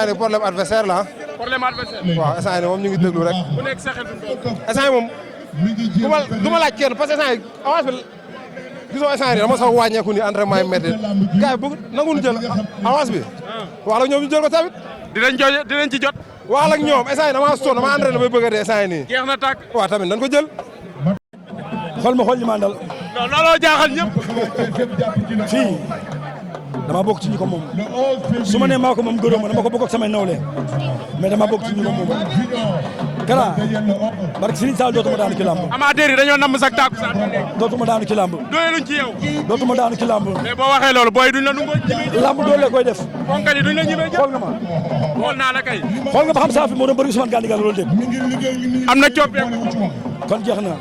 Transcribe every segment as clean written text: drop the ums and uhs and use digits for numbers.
yii problème adversaire la problème adversaire. waaw instant yii moom ñu ngi déglu rek. ku nekk sa xel instant yii moom du ma laaj kenn parce que instant yii avance bi gisoo instant yii dama sax wàññeeku ni entraînement yi métti gars yi bëgg nanguñu jël avance bi. wax la ñoom ñu jël ko tamit. dinañ ci jot. wax ak ñoom instant yii damaa sonn dama entraîné bay bëgg a dee instant yii nii. jeex na tàkk. waaw tamit dañ ko jël. xool ma xool li ma dal. non looloo jaaxal ñëpp. fii dama bokk ci ñi ko moom su ma nee maa ko moom gërëm ma dama ko bokk ak samay nawle mais dama bokk ci ñi ko moom. Kara barke Serigne Sall dootuma daanu ci làmb. amateur yi dañoo namm sax tàkku sax. dootuma daanu ci làmb. doyaluñ ci yow. dootuma daanu ci làmb. mais boo waxee loolu booy duñ la nu ngoo. làmb doole koy def. ponkal yi duñ la ñemee jël. xool nga ma. xool naa la kay. xool nga ba xam saa fi moo doon bëri Ousmane Gandigal loolu dégg. am na coppeeku. kon jeex na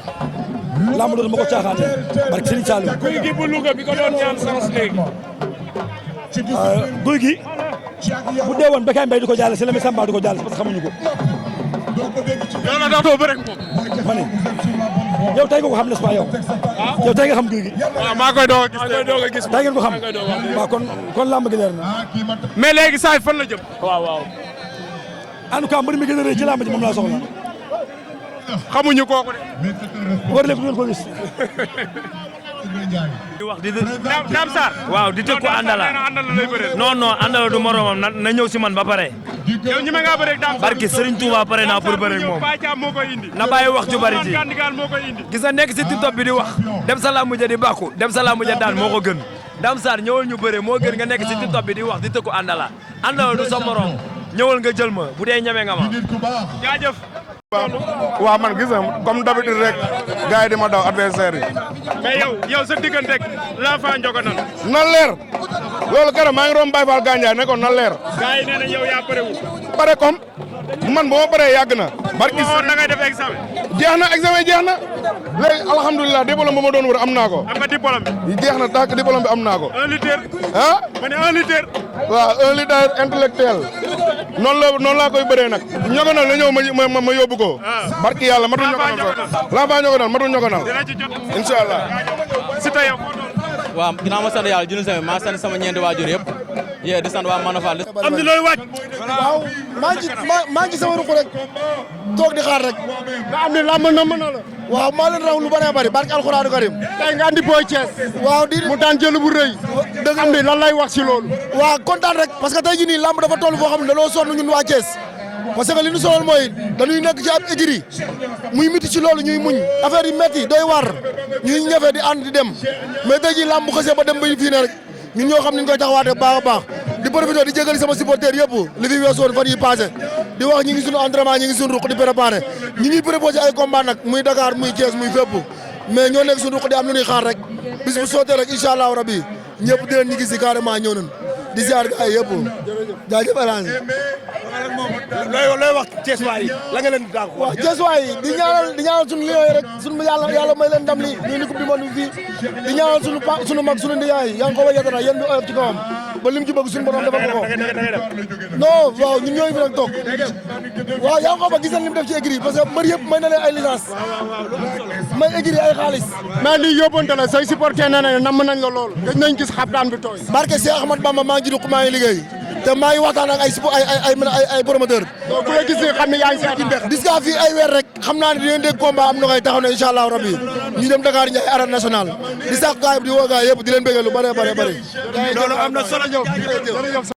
làmb doole ma ko caaxaanee barke Serigne Sall. guy gi bu Louga bi ko doon ñaan sans léegi. guy gi bu dee woon Bécaye Mbaye di ko jaale si la mi Samba di ko jaale parce que xamuñu ko. loolu la tax doo bëre ak moom. ma ne yow tey nga ko xam n'est-ce pas yow. yow tey nga xam guy gi. waaw maa koy doog a gis. tey ngeen ko xam waaw kon làmb gi leer na. mais léegi saa fan la jëm. waaw. en tout cas mbir mi gën a rëy ci làmb ji moom laa soxla. xamuñu kooku de. war leen ko gis. di wax di Dame Sarr. waaw di tëkku àndala non àndala du moromam na ñëw si man ba pare. yow ñi ma ngaa bëre ak Dame Sarr. barke Serigne Touba pare naa pour bëre ak moom. na bàyyi wax ju bari ji. gis nga nekk si TikTok bi di wax. dem sa làmb ja di bàkku dem sa làmb ja daan moo ko gën. Dame Sarr ñëwal ñu bëre moo gën nga nekk si TikTok bi di wax di tëkku àndala. àndala du sa morom ñëwal nga jël ma bu dee ñeme nga ma. jaajëf. waaw man gis nga comme d'habitude rek gars yi di ma daw adversaire yi. mais yow sa diggante ak l'enfant Ndiogou na leer loolu keroog maa ngi doon Baye Fall Gandiaye ne ko na leer. gars yi nee na yow yaa parewul. pare comme man boo ma paree yàgg na. barki da ngay def examen. jeex na examen jeex na léegi alhamdulilah diplôme ba ma doon wër am naa ko. am nga diplôme bi. jeex na tàkk diplôme bi am naa ko. 1 litre. ah. ma ne 1 litre. waaw 1 litre intellectuel noonu laa koy bëree nag. ñogonal la ñëw ma yóbbu ko. barki yàlla matul ñogonal sax laa faa ñogonal matul ñogonal. dina ci jot. incha allah. si tey yow. waaw ginnaaw ma sant yàlla junni sama maa sant sama ñeenti waajur yëpp yee di sant waa Manafal. am na looy waaj. waaw maa ngi sama ruq rek toog di xaar rek. nga am ne làmb na mën na la. waaw maa leen raw lu bëree bëri barke alxuraanu karim. tey nga andi Boy Thiès. waaw di mu daan jël bu rëy. dëgg am ni lan lay wax si loolu. waaw kontaan rek parce que tey jii nii làmb dafa toll foo xam ne dañoo sonn ñun waa Thiès parce que li ñu sonal mooy dañuy nekk ci ab écurie muy miti ci loolu ñuy muñ affaire yi métti doy war ñuy ñëfe di ànd di dem mais tey jii làmb bu xasee ba dem ba fii ne rek ñun ñoo xam ni ñu koy taxawaatee baax a baax di profité di jégali sama supporter yëpp li fi weesu woon fan yi passé di wax ñi ngi suñu entraînement ñi ngi suñu ruq di préparé ñi ngi proposé ay combat nag muy Dakar muy Thiès muy fépp mais ñoo nekk suñu ruq di am lu ñuy xaar rek bis bu sootee rek incha allahu rabi ñëpp di leen ñi gis si carrément ñëw nañ di ziar gars yi yëpp jaajëf Alane. looy wax Thiès waay la nga leen di dàgg. waaw Thiès waay di ñaanal suñu lion yi rek suñu yàlla may leen ndam li ñu ni coupe du monde fii di ñaanal suñu mag suñu ndiyaay yaa ngi ko way yatara yéen bi oyof ci kawam ba lim ci bëgg suñu borom defal ko non waaw ñun ñooy fi nag toog waaw yaa ngi ko ba gis nañ li mu def ci écurie parce que mbër yëpp may na leen ay licence may écurie ay xaalis mais lii yóbbante la say supporter nee nañ namm nañ la lool gëj nañ gis xabtaan bi tooy. barke Cheikh Ahmad Bamba maa ngi maa ngi liggéey te maa ngi waxtaan ak ay promoteur ku la gis xam ne yaa ngi seeti mbex. dis nga fii ay weer rek xam naa ne dinañ dégg combat am na koy taxaw ne incha allahu rabbi ñu dem Dakar Ndiaye arène nationale di sax gaay di woo gaay yëpp di leen bëggal lu bare loolu am na solo ñëw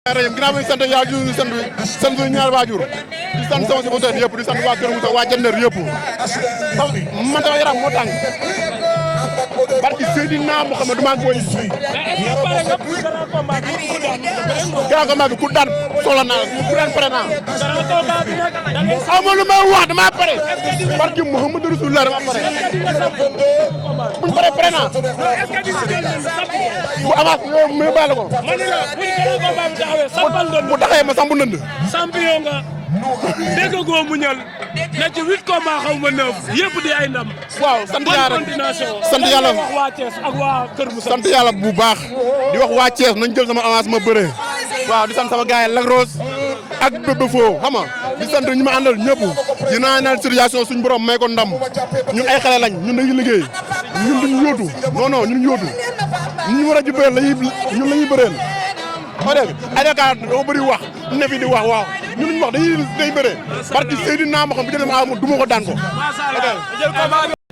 jërëjëf ginnaaw bi ñu sant yàlla ñu sant suñu ñaar waajur di sant sama supporter yëpp di sant waa Kër Moussa waa Jandeer yëpp man sama yaram moo tàng barki Seydina Mouhamed maa ngi koy grand combat bi ku daan soxla naa ku daan pare naa amul lu may wax dama pare barki Mouhamed Rasulullah dama pare buñ pare naa bu avance mu baale ko bu taxee ma sambu ndënd champion nga dégg goo mu ñal na ci 8 combats xaw ma 9 yëpp di ay ndam. waaw sant yàlla rek sant yàlla wax waa Thiès ak waa Kër Moussa. sant yàlla bu baax di wax waa Thiès nañ jël sama avance ma bëree waaw di sant sama gars yi Lac Rose ak Bébé Fo xam nga di sant ñi ma àndal ñëpp dinaa naan situation suñu borom may ko ndam ñun ay xale lañ ñun dañuy liggéey ñun duñu yóotu non ñun yóotu ñu war a ji bëreel ñun la ñuy bëreel o dégg ay Dakar doo bëri wax ne fi di wax waaw ñun ñu wax dañuy bëree barki Seydina ma xam bu jëlee ma duma ko daan ko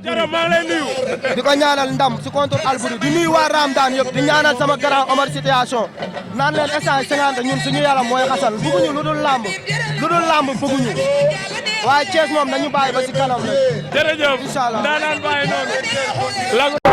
Jara maa ngi lay nuyu. di ko ñaanal ndam si contre Albouri di nuyu waa Ramdan yëpp di ñaanal sama grand Omar situation naan leen instant 50 ñun suñu yaram mooy xasal bëgguñu lu dul lamb bëgguñu waaye Thiès moom nañu bàyyi ba si kanam rek. jërëjëf incha allah daanaan bàyyi noonu.